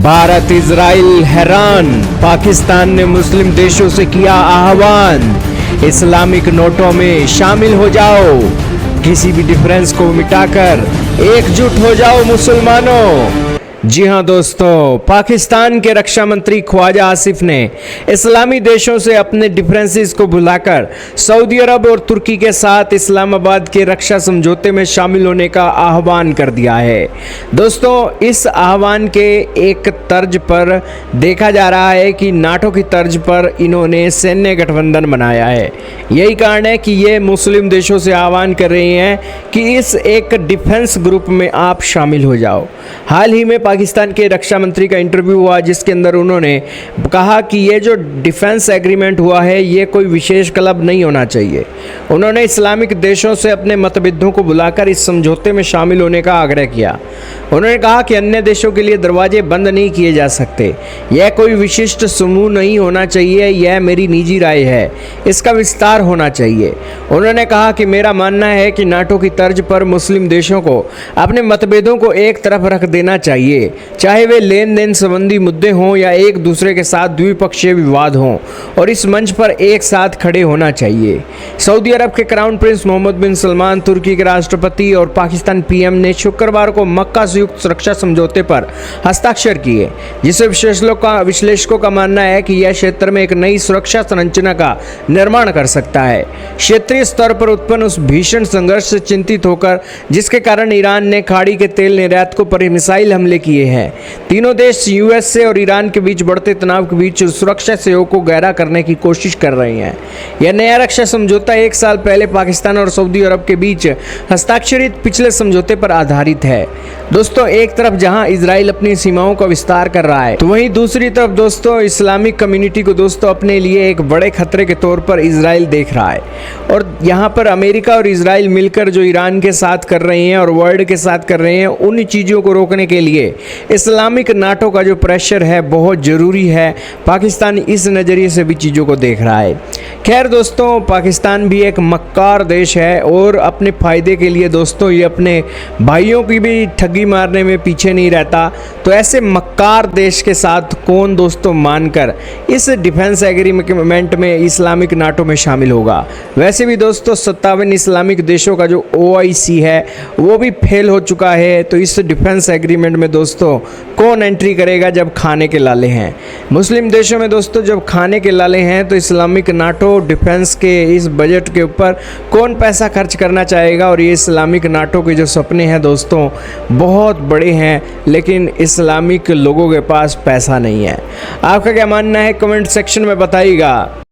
Bharat Israel हैरान, पाकिस्तान ने मुस्लिम देशों से किया आह्वान, इस्लामिक नोटों में शामिल हो जाओ, किसी भी डिफरेंस को मिटाकर एकजुट हो जाओ मुसलमानों। जी हां दोस्तों, पाकिस्तान के रक्षा मंत्री ख्वाजा आसिफ ने इस्लामी देशों से अपने डिफरेंसेस को भुलाकर सऊदी अरब और तुर्की के साथ इस्लामाबाद के रक्षा समझौते में शामिल होने का आह्वान कर दिया है। दोस्तों, इस आह्वान के एक तर्ज पर देखा जा रहा है कि नाटो की तर्ज पर इन्होंने सैन्य गठबंधन बनाया है। यही कारण है कि ये मुस्लिम देशों से आह्वान कर रहे हैं कि इस एक डिफेंस ग्रुप में आप शामिल हो जाओ। हाल ही में पाकिस्तान के रक्षा मंत्री का इंटरव्यू हुआ जिसके अंदर उन्होंने कहा कि ये जो डिफेंस एग्रीमेंट हुआ है ये कोई विशेष क्लब नहीं होना चाहिए। उन्होंने इस्लामिक देशों से अपने मतभेदों को बुलाकर इस समझौते में शामिल होने का आग्रह किया। उन्होंने कहा कि अन्य देशों के लिए दरवाजे बंद नहीं किए जा सकते, यह कोई विशिष्ट समूह नहीं होना चाहिए, यह मेरी निजी राय है, इसका विस्तार होना चाहिए। उन्होंने कहा कि मेरा मानना है कि नाटो की तर्ज पर मुस्लिम देशों को अपने मतभेदों को एक तरफ रख देना चाहिए, चाहे वे लेन देन संबंधी मुद्दे हों या एक दूसरे के साथ द्विपक्षीय विवाद हों, और इस मंच पर एक साथ खड़े होना चाहिए। सऊदी अरब के क्राउन प्रिंस मोहम्मद बिन सलमान, तुर्की के राष्ट्रपति और पाकिस्तान पीएम ने शुक्रवार को मक्का संयुक्त सुरक्षा समझौते पर हस्ताक्षर किए, जिसे विश्लेषकों का मानना है कि यह क्षेत्र में एक नई सुरक्षा संरचना का निर्माण कर सकता है। क्षेत्रीय स्तर पर उत्पन्न उस भीषण संघर्ष से चिंतित होकर जिसके कारण ईरान ने खाड़ी के तेल निर्यातकों पर मिसाइल हमले किए हैं, तीनों देश यूएसए और ईरान के बीच बढ़ते तनाव के बीच सुरक्षा सहयोग को गहरा करने की कोशिश कर रहे हैं। यह नया रक्षा समझौता 1 साल पहले पाकिस्तान और सऊदी अरब के बीच हस्ताक्षरित पिछले समझौते पर आधारित है। दोस्तों, एक तरफ जहां इजराइल अपनी सीमाओं का विस्तार कर रहा है, तो वहीं दूसरी तरफ दोस्तों इस्लामिक कम्युनिटी को दोस्तों अपने लिए एक बड़े खतरे के तौर पर इजराइल देख रहा है। और यहाँ पर अमेरिका और इजराइल मिलकर जो ईरान के साथ कर रहे हैं और वर्ल्ड के साथ कर रहे हैं, उन चीज़ों को रोकने के लिए इस्लामिक नाटो का जो प्रेशर है बहुत ज़रूरी है। पाकिस्तान इस नज़रिए से भी चीज़ों को देख रहा है। खैर दोस्तों, पाकिस्तान भी एक मक्कार देश है और अपने फ़ायदे के लिए दोस्तों ये अपने भाइयों की भी ठगी मारने में पीछे नहीं रहता। तो ऐसे मक्कार देश के साथ कौन दोस्तों मानकर इस डिफेंस एग्रीमेंट में इस्लामिक नाटो में शामिल होगा। वैसे भी दोस्तों 57 इस्लामिक देशों का जो OIC है वो भी फेल हो चुका है। तो इस डिफेंस एग्रीमेंट में दोस्तों कौन एंट्री करेगा जब खाने के लाले हैं। मुस्लिम देशों में दोस्तों जब खाने के लाले हैं तो इस्लामिक नाटो डिफेंस के इस बजट के ऊपर कौन पैसा खर्च करना चाहेगा। और ये इस्लामिक नाटो के जो सपने हैं दोस्तों बहुत बड़े हैं, लेकिन इस्लामिक लोगों के पास पैसा नहीं है। आपका क्या मानना है कमेंट सेक्शन में बताइएगा।